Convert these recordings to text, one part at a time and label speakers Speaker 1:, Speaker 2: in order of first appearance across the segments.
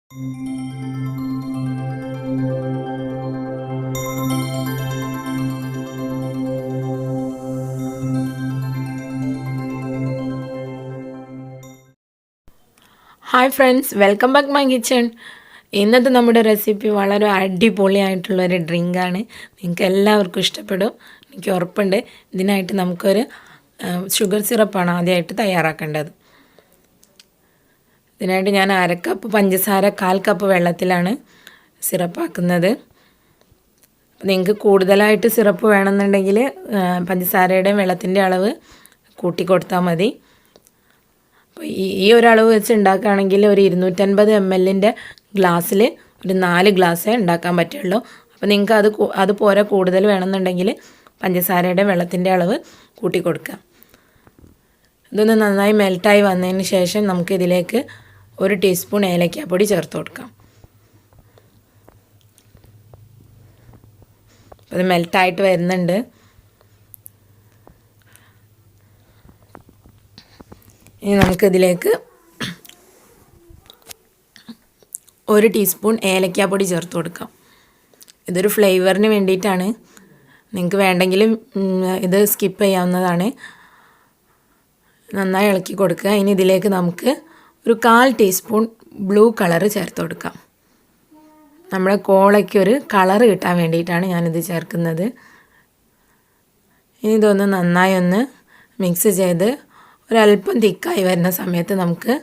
Speaker 1: Hi friends, welcome back my kitchen. ഇന്നത്തെ നമ്മുടെ recipe വളരെ അടിപൊളിയായിട്ടുള്ളൊരു ഡ്രിങ്കാണ്. നിങ്ങൾക്ക് എല്ലാവർക്കും ഇഷ്ടപ്പെടും, എനിക്ക് ഉറപ്പുണ്ട്. ഇതിനായിട്ട് നമുക്കൊരു ഷുഗർ സിറപ്പാണ് ആദ്യമായിട്ട് തയ്യാറാക്കേണ്ടത്. ഇതിനായിട്ട് ഞാൻ 1/2 കപ്പ് പഞ്ചസാര 1/4 കപ്പ് വെള്ളത്തിലാണ് സിറപ്പാക്കുന്നത്. നിങ്ങൾക്ക് കൂടുതലായിട്ട് സിറപ്പ് വേണമെന്നുണ്ടെങ്കിൽ പഞ്ചസാരയുടെയും വെള്ളത്തിൻ്റെ അളവ് കൂട്ടി കൊടുത്താൽ മതി. ഈ ഒരളവ് വെച്ച് ഉണ്ടാക്കുകയാണെങ്കിൽ ഒരു 250 ml ഗ്ലാസ്സിൽ ഒരു 4 ഗ്ലാസ്സേ ഉണ്ടാക്കാൻ പറ്റുള്ളൂ. അപ്പോൾ നിങ്ങൾക്ക് അത് പോരാ കൂടുതൽ വേണമെന്നുണ്ടെങ്കിൽ പഞ്ചസാരയുടെ വെള്ളത്തിൻ്റെ അളവ് കൂട്ടി കൊടുക്കുക. ഇതൊന്ന് നന്നായി മെൽറ്റായി വന്നതിന് ശേഷം നമുക്ക് ഇതിലേക്ക് 1 ടീസ്പൂൺ ഏലക്കാപ്പൊടി ചേർത്ത് കൊടുക്കാം. അപ്പോൾ അത് മെൽറ്റായിട്ട് വരുന്നുണ്ട്. ഇനി നമുക്കിതിലേക്ക് 1 ടീസ്പൂൺ ഏലക്കാപ്പൊടി ചേർത്ത് കൊടുക്കാം. ഇതൊരു ഫ്ലേവറിന് വേണ്ടിയിട്ടാണ്. നിങ്ങൾക്ക് വേണ്ടെങ്കിലും ഇത് സ്കിപ്പ് ചെയ്യാവുന്നതാണ്. നന്നായി ഇളക്കി കൊടുക്കുക. ഇനി ഇതിലേക്ക് നമുക്ക് ഒരു 1/4 ടീസ്പൂൺ ബ്ലൂ കളറ് ചേർത്ത് കൊടുക്കാം. നമ്മുടെ കോളയ്ക്കൊരു കളറ് കിട്ടാൻ വേണ്ടിയിട്ടാണ് ഞാനിത് ചേർക്കുന്നത്. ഇനി ഇതൊന്ന് നന്നായി ഒന്ന് മിക്സ് ചെയ്ത് ഒരല്പം തിക്കായി വരുന്ന സമയത്ത് നമുക്ക്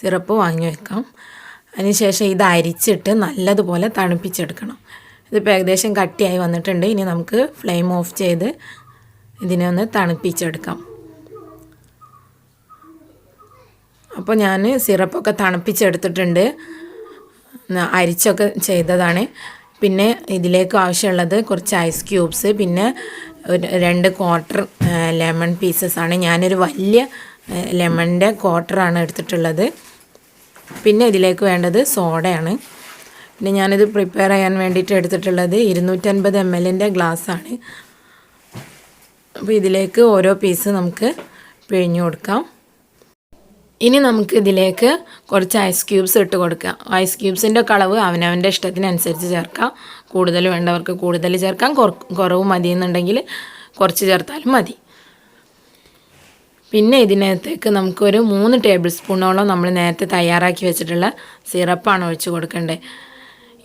Speaker 1: സിറപ്പ് വാങ്ങി വെക്കാം. അതിനുശേഷം ഇത് അരിച്ചിട്ട് നല്ലതുപോലെ തണുപ്പിച്ചെടുക്കണം. ഇതിപ്പോൾ ഏകദേശം കട്ടിയായി വന്നിട്ടുണ്ട്. ഇനി നമുക്ക് ഫ്ലെയിം ഓഫ് ചെയ്ത് ഇതിനെ ഒന്ന് തണുപ്പിച്ചെടുക്കാം. അപ്പോൾ ഞാൻ സിറപ്പൊക്കെ തണുപ്പിച്ചെടുത്തിട്ടുണ്ട്, അരിച്ചൊക്കെ ചെയ്തതാണ്. പിന്നെ ഇതിലേക്ക് ആവശ്യമുള്ളത് കുറച്ച് ഐസ് ക്യൂബ്സ്, പിന്നെ 2 ക്വാർട്ടർ ലെമൺ പീസസ് ആണ്. ഞാനൊരു വലിയ ലെമണിൻ്റെ ക്വാർട്ടറാണ് എടുത്തിട്ടുള്ളത്. പിന്നെ ഇതിലേക്ക് വേണ്ടത് സോഡയാണ്. പിന്നെ ഞാനിത് പ്രിപ്പയർ ചെയ്യാൻ വേണ്ടിയിട്ട് എടുത്തിട്ടുള്ളത് 250 ml ഗ്ലാസ്സാണ്. അപ്പോൾ ഇതിലേക്ക് ഓരോ പീസ് നമുക്ക് പിഴിഞ്ഞു കൊടുക്കാം. ഇനി നമുക്ക് ഇതിലേക്ക് കുറച്ച് ഐസ് ക്യൂബ്സ് ഇട്ട് കൊടുക്കാം. ഐസ് ക്യൂബ്സിൻ്റെ അളവ് അവനവൻ്റെ ഇഷ്ടത്തിനനുസരിച്ച് ചേർക്കാം. കൂടുതൽ വേണ്ടവർക്ക് കൂടുതൽ ചേർക്കാം, കുറവ് മതി എന്നുണ്ടെങ്കിൽ കുറച്ച് ചേർത്താലും മതി. പിന്നെ ഇതിനകത്തേക്ക് നമുക്കൊരു 3 ടേബിൾ സ്പൂണോളം നമ്മൾ നേരത്തെ തയ്യാറാക്കി വെച്ചിട്ടുള്ള സിറപ്പാണ് ഒഴിച്ച് കൊടുക്കേണ്ടത്.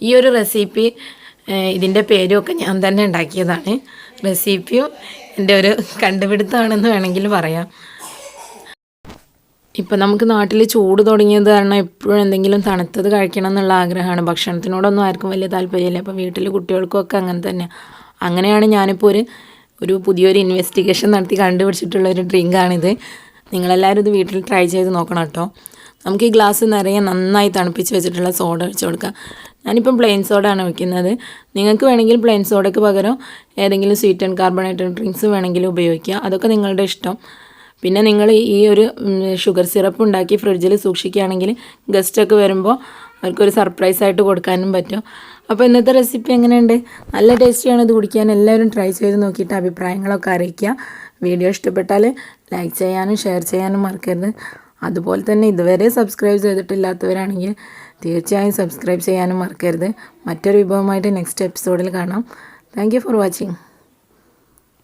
Speaker 1: ഈ ഒരു റെസിപ്പി ഇതിൻ്റെ പേരുമൊക്കെ ഞാൻ തന്നെ ഉണ്ടാക്കിയതാണ്. റെസിപ്പിയും എൻ്റെ ഒരു കണ്ടുപിടുത്തമാണെന്ന് വേണമെങ്കിൽ പറയാം. ഇപ്പം നമുക്ക് നാട്ടിൽ ചൂട് തുടങ്ങിയത് കാരണം എപ്പോഴും എന്തെങ്കിലും തണുത്തത് കഴിക്കണം എന്നുള്ള ആഗ്രഹമാണ്. ഭക്ഷണത്തിനോടൊന്നും ആർക്കും വലിയ താല്പര്യമില്ല. അപ്പോൾ വീട്ടിൽ കുട്ടികൾക്കൊക്കെ അങ്ങനെ തന്നെ. അങ്ങനെയാണ് ഞാനിപ്പോൾ ഒരു പുതിയൊരു ഇൻവെസ്റ്റിഗേഷൻ നടത്തി കണ്ടുപിടിച്ചിട്ടുള്ളൊരു ഡ്രിങ്കാണിത്. നിങ്ങളെല്ലാവരും ഇത് വീട്ടിൽ ട്രൈ ചെയ്ത് നോക്കണം കേട്ടോ. നമുക്ക് ഈ ഗ്ലാസ് നിറയെ നന്നായി തണുപ്പിച്ച് വെച്ചിട്ടുള്ള സോഡ ഒഴിച്ച് കൊടുക്കാം. ഞാനിപ്പം പ്ലെയിൻ സോഡ ആണ് വയ്ക്കുന്നത്. നിങ്ങൾക്ക് വേണമെങ്കിൽ പ്ലെയിൻ സോഡയ്ക്ക് പകരം ഏതെങ്കിലും സ്വീറ്റ് ആൻഡ് കാർബണേറ്റഡ് ഡ്രിങ്ക്സ് വേണമെങ്കിൽ ഉപയോഗിക്കുക. അതൊക്കെ നിങ്ങളുടെ ഇഷ്ടം. പിന്നെ നിങ്ങൾ ഈ ഒരു ഷുഗർ സിറപ്പ് ഉണ്ടാക്കി ഫ്രിഡ്ജിൽ സൂക്ഷിക്കുകയാണെങ്കിൽ ഗസ്റ്റൊക്കെ വരുമ്പോൾ അവർക്കൊരു സർപ്രൈസായിട്ട് കൊടുക്കാനും പറ്റും. അപ്പോൾ ഇന്നത്തെ റെസിപ്പി എങ്ങനെയുണ്ട്? നല്ല ടേസ്റ്റിയാണ്. ഇത് കുടിക്കാൻ എല്ലാവരും ട്രൈ ചെയ്ത് നോക്കിയിട്ട് അഭിപ്രായങ്ങളൊക്കെ അറിയിക്കുക. വീഡിയോ ഇഷ്ടപ്പെട്ടാൽ ലൈക്ക് ചെയ്യാനും ഷെയർ ചെയ്യാനും മറക്കരുത്. അതുപോലെ തന്നെ ഇതുവരെ സബ്സ്ക്രൈബ് ചെയ്തിട്ടില്ലാത്തവരാണെങ്കിൽ തീർച്ചയായും സബ്സ്ക്രൈബ് ചെയ്യാനും മറക്കരുത്. മറ്റൊരു വിഭവമായിട്ട് നെക്സ്റ്റ് എപ്പിസോഡിൽ കാണാം. Thank you for watching.